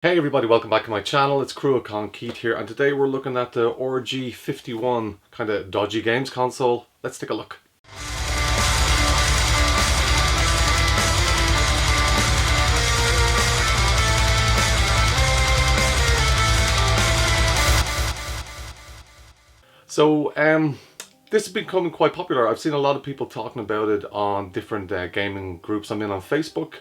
Hey everybody, welcome back to my channel. It's Cruachan Keith here, and today we're looking at the RG51 kind of dodgy games console. Let's take a look. So this has been becoming quite popular. I've seen a lot of people talking about it on different gaming groups I'm in on Facebook.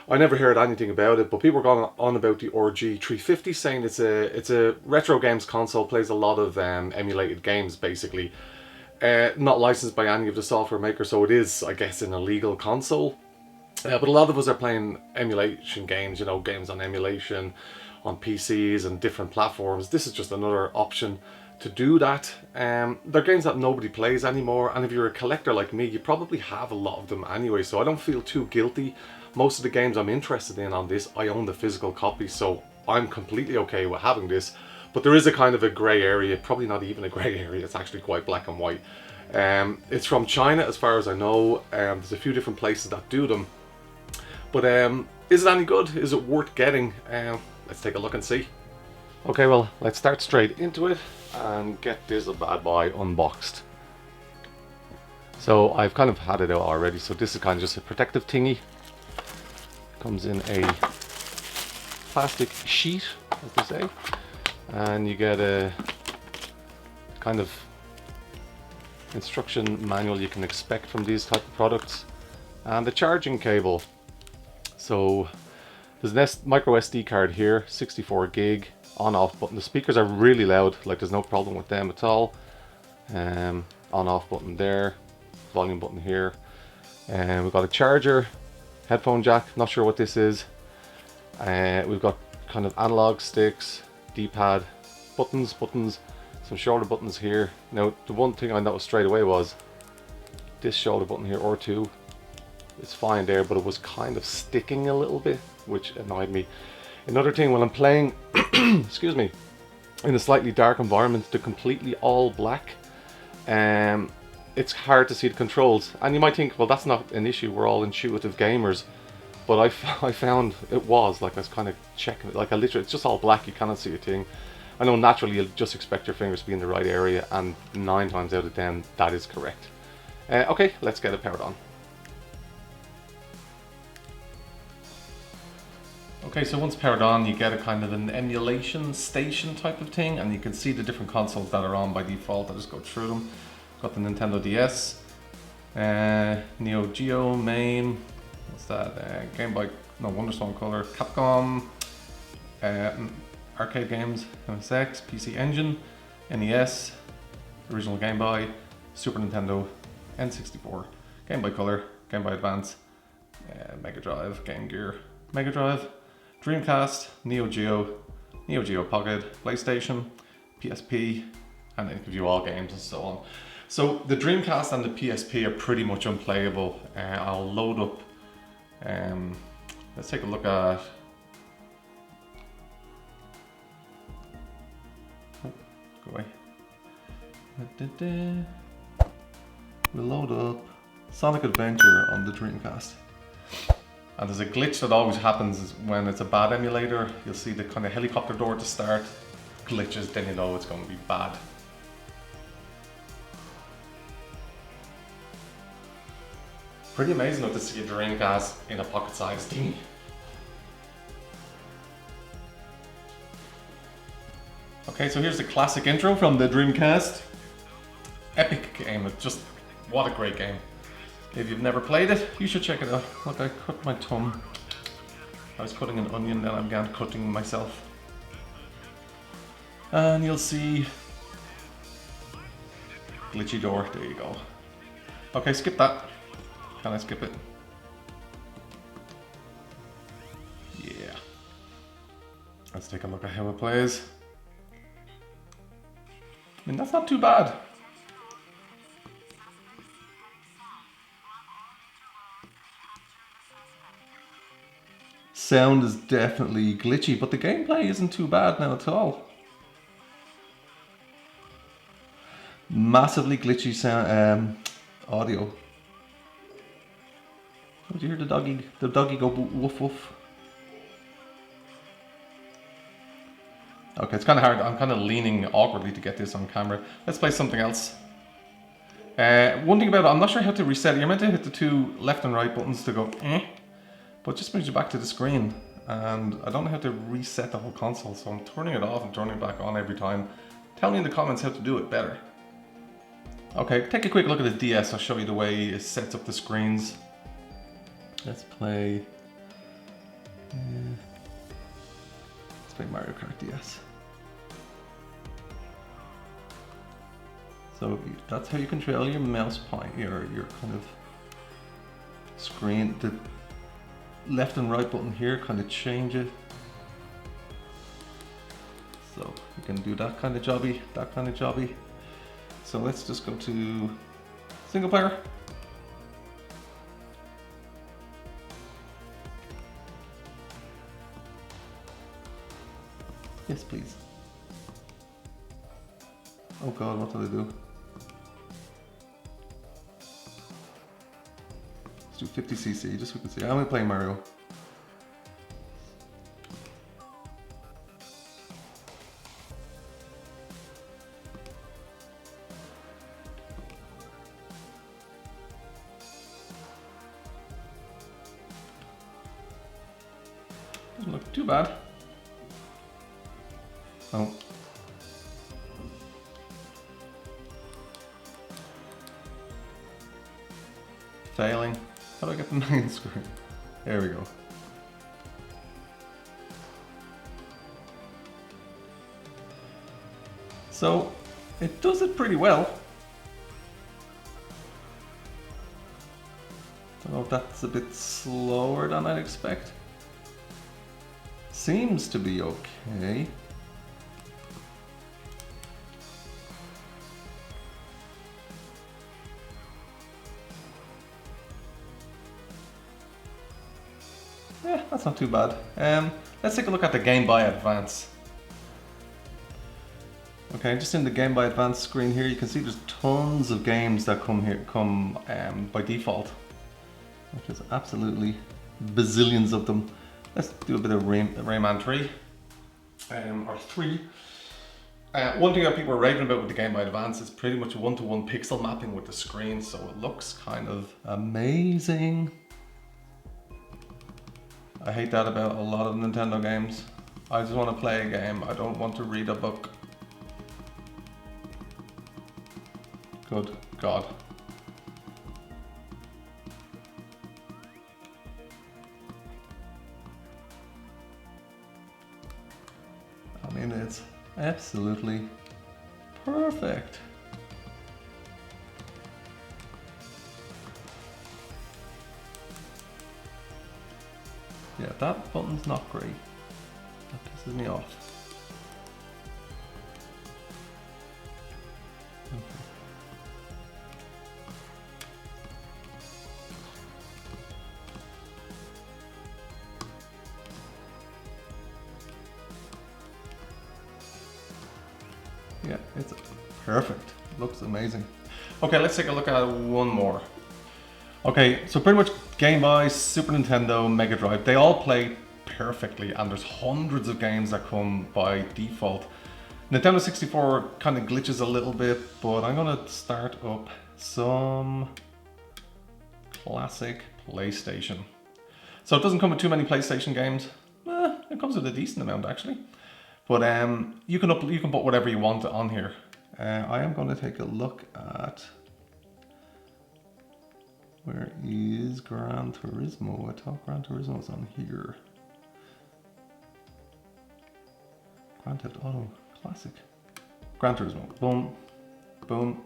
I never heard anything about it, but people are going on about the RG350, saying it's a retro games console, plays a lot of emulated games basically. Not licensed by any of the software makers, so it is, I guess, an illegal console. But a lot of us are playing emulation games, you know, games on emulation, on PCs and different platforms. This is just another option to do that. They're games that nobody plays anymore, and if you're a collector like me, you probably have a lot of them anyway, so I don't feel too guilty. Most of the games I'm interested in on this, I own the physical copy, so I'm completely okay with having this. But there is a kind of a grey area, probably not even a grey area, it's actually quite black and white. It's from China as far as I know. There's a few different places that do them. But is it any good? Is it worth getting? Let's take a look and see. Okay, well, let's start straight into it and get this bad boy unboxed. So I've kind of had it out already, so this is kind of just a protective thingy. Comes in a plastic sheet, as they say, and you get a kind of instruction manual you can expect from these type of products, and the charging cable. So there's a micro SD card here, 64 gig, on-off button. The speakers are really loud, like there's no problem with them at all. On-off button there, volume button here, and we've got a charger, headphone jack, not sure what this is. We've got kind of analog sticks, D-pad, buttons, some shoulder buttons here. Now the one thing I noticed straight away was this shoulder button here, R2, it's fine there, but it was kind of sticking a little bit, which annoyed me. Another thing, when I'm playing, excuse me, in a slightly dark environment, they're completely all black. It's hard to see the controls, and you might think, well, that's not an issue, we're all intuitive gamers, but I found it was, like I was kind of checking it, like I literally, it's just all black, you cannot see a thing. I know naturally you'll just expect your fingers to be in the right area, and 9 times out of 10 that is correct. Okay, let's get it powered on. Okay, so once powered on, you get a kind of an emulation station type of thing, and you can see the different consoles that are on by default. I'll just go through them. Got the Nintendo DS, Neo Geo, MAME, what's that, Game Boy, no, Wonderstone Color, Capcom, arcade games, MSX, PC Engine, NES, original Game Boy, Super Nintendo, N64, Game Boy Color, Game Boy Advance, Mega Drive, Game Gear, Mega Drive, Dreamcast, Neo Geo Pocket, PlayStation, PSP, and it gives you all games and so on. So the Dreamcast and the PSP are pretty much unplayable. I'll load up, let's take a look at, oh, go away. We'll load up Sonic Adventure on the Dreamcast. And there's a glitch that always happens when it's a bad emulator. You'll see the kind of helicopter door to start glitches, then you know it's going to be bad. Pretty amazing not to see a Dreamcast in a pocket-sized thing. Okay, so here's the classic intro from the Dreamcast. Epic game, just what a great game. If you've never played it, you should check it out. Look, I cut my thumb. I was cutting an onion, then I began cutting myself. And you'll see glitchy door, there you go. Okay, skip that. Can I skip it? Yeah. Let's take a look at how it plays. I mean, that's not too bad. Sound is definitely glitchy, but the gameplay isn't too bad now at all. Massively glitchy sound, audio. Did you hear the doggy go woof woof? Okay, it's kind of hard. I'm kind of leaning awkwardly to get this on camera. Let's play something else. One thing about it, I'm not sure how to reset it. You're meant to hit the two left and right buttons to go but it just brings you back to the screen. And I don't know how to reset the whole console, so I'm turning it off and turning it back on every time. Tell me in the comments how to do it better. Okay, take a quick look at the DS. I'll show you the way it sets up the screens. Let's play Mario Kart DS. So that's how you control your mouse point, your kind of screen. The left and right button here kind of change it. So you can do that kind of jobby, that kind of jobby. So let's just go to single player. Yes, please. Oh God, what did I do? Let's do 50cc, just so we can see. I'm gonna play Mario. Doesn't look too bad. Oh. Failing. How do I get the main screen? There we go. So it does it pretty well. Don't know if that's a bit slower than I'd expect. Seems to be okay. Yeah, that's not too bad. Let's take a look at the Game Boy Advance. Okay, just in the Game Boy Advance screen here, you can see there's tons of games that come by default, which is absolutely bazillions of them. Let's do a bit of Rayman 3, or 3. One thing that people are raving about with the Game Boy Advance is pretty much one-to-one pixel mapping with the screen, so it looks kind of amazing. I hate that about a lot of Nintendo games. I just want to play a game, I don't want to read a book. Good God. I mean, it's absolutely perfect. Yeah, that button's not great. That pisses me off. Okay. Yeah, it's perfect. Looks amazing. Okay, let's take a look at one more. Okay, so pretty much Game Boy, Super Nintendo, Mega Drive, they all play perfectly, and there's hundreds of games that come by default. Nintendo 64 kind of glitches a little bit, but I'm gonna start up some classic PlayStation. So it doesn't come with too many PlayStation games. It comes with a decent amount actually. But you can put whatever you want on here. I am going to take a look at, where is Gran Turismo? I thought Gran Turismo was on here. Grand Theft Auto Classic. Gran Turismo. Boom, boom.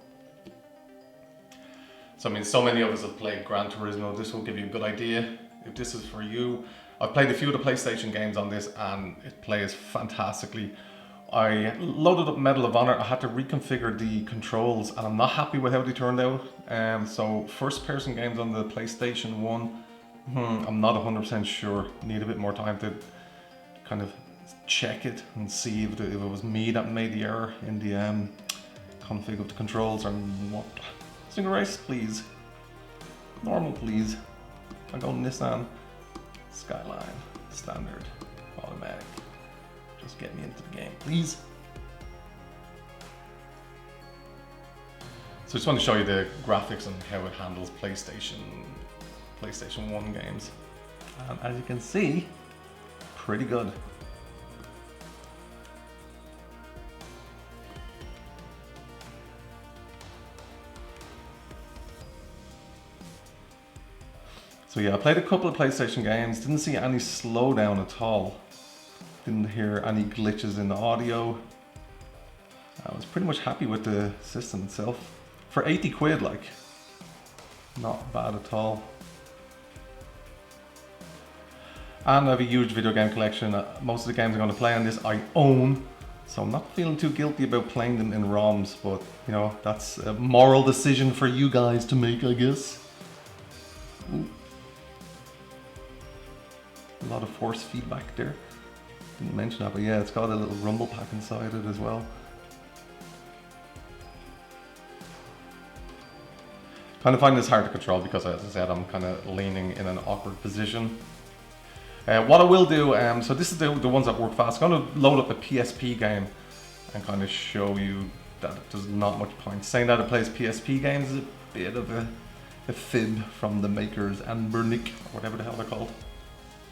So I mean, so many of us have played Gran Turismo. This will give you a good idea if this is for you. I've played a few of the PlayStation games on this and it plays fantastically. I loaded up Medal of Honor. I had to reconfigure the controls and I'm not happy with how they turned out. So first person games on the PlayStation 1, I'm not 100% sure. Need a bit more time to kind of check it and see if it was me that made the error in the config of the controls or what. Single race, please. Normal, please. I go Nissan. Skyline, standard, automatic. Just get me into the game, please. So I just want to show you the graphics and how it handles PlayStation 1 games. And as you can see, pretty good. So yeah, I played a couple of PlayStation games, didn't see any slowdown at all. Didn't hear any glitches in the audio. I was pretty much happy with the system itself. For 80 quid, like, not bad at all. And I have a huge video game collection. Most of the games I'm going to play on this I own, so I'm not feeling too guilty about playing them in ROMs, but you know, that's a moral decision for you guys to make, I guess. Ooh. A lot of force feedback there. Didn't mention that, but yeah, it's got a little rumble pack inside it as well. Kind of find this hard to control because, as I said, I'm kind of leaning in an awkward position. What I will do, so this is the ones that work fast. I'm going to load up a PSP game and kind of show you that there's not much point. Saying that it plays PSP games is a bit of a fib from the makers, Anbernic, or whatever the hell they're called.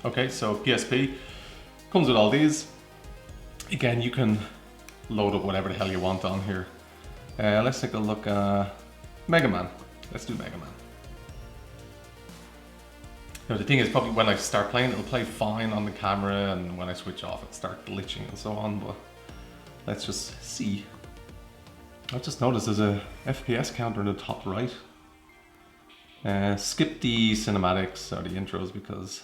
Okay, so PSP comes with all these. Again, you can load up whatever the hell you want on here. Let's take a look at Mega Man. Let's do Mega Man. Now the thing is, probably when I start playing, it'll play fine on the camera, and when I switch off, it'll start glitching and so on, but let's just see. I just noticed there's a FPS counter in the top right. Skip the cinematics or the intros because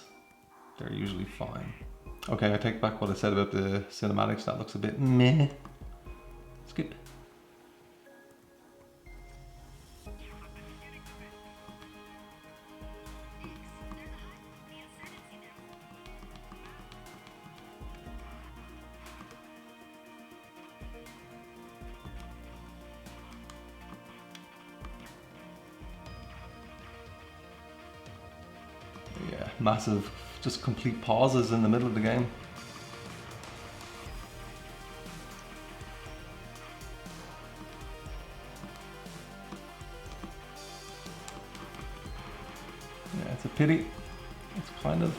they're usually fine. Okay, I take back what I said about the cinematics. That looks a bit meh. Skip. Yeah, massive, just complete pauses in the middle of the game. Yeah, it's a pity. It's kind of,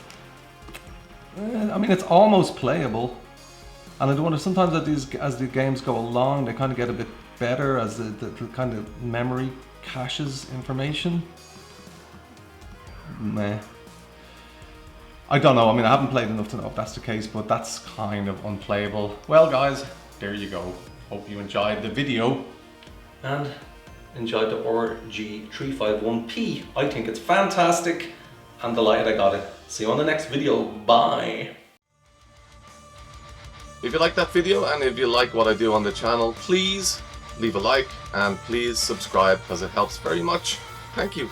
I mean, it's almost playable. And I do wonder sometimes that as the games go along, they kind of get a bit better as the kind of memory caches information. Meh. I don't know, I mean, I haven't played enough to know if that's the case, but that's kind of unplayable. Well guys, there you go. Hope you enjoyed the video and enjoyed the RG351P. I think it's fantastic. I'm delighted I got it. See you on the next video. Bye. If you like that video and if you like what I do on the channel, please leave a like and please subscribe because it helps very much. Thank you.